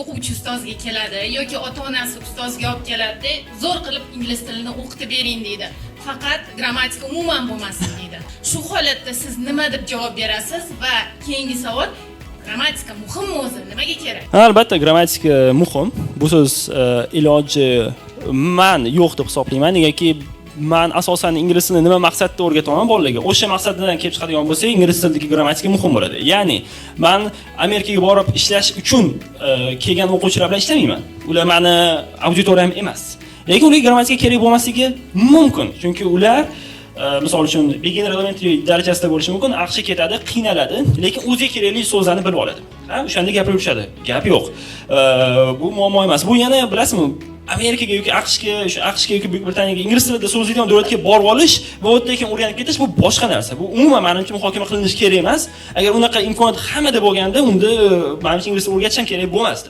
o'quvchi ustozga keladi yoki ota-onasi ustozga olib keladi, zo'r qilib ingliz tilini o'qitib bering deydi. Faqat grammatika umuman bo'lmasin deydi. Shu holatda siz nima deb javob berasiz va keyingi savol, grammatika muhimmi o'zi? Nimaga kerak? Albatta, grammatika muhim. Bu so'z iloji men yo'q deb hisoblayman, negaki men asosan ingliz tilini nima maqsadda o'rgataman bolalarga. O'sha maqsaddan kelib chiqadigan bo'lsa, ingliz tilidagi grammatika muhim bo'ladi. Ya'ni men Amerikaga borib ishlash uchun kelgan o'quvchilar bilan ishlamayman. Ular meni auditoriyam emas. Lekin ularga grammatika kerak bo'lmasligi mumkin, chunki ular misol uchun beginner elementary darajasida bo'lishi mumkin, aqshga ketadi, qiynaladi, lekin o'ziga kerakli so'zlarni bilib oladi. Ha, o'shanda gapirib yurishadi. Gap yo'q. Bu muammo emas. Bu yana bilasizmi, Amerikaga yoki AQShga yoki Buyuk Britaniyaga ingliz tilida so'zlaydigan davlatga borib olish va u yerda keyin o'rganib ketish bu boshqa narsa. Bu umuman menimcha muhokama qilinishi kerak emas. Agar unaqa imkoniyat hammada bo'lganda, unda menimcha ingliz tilini o'rgatish ham kerak bo'lmasdi.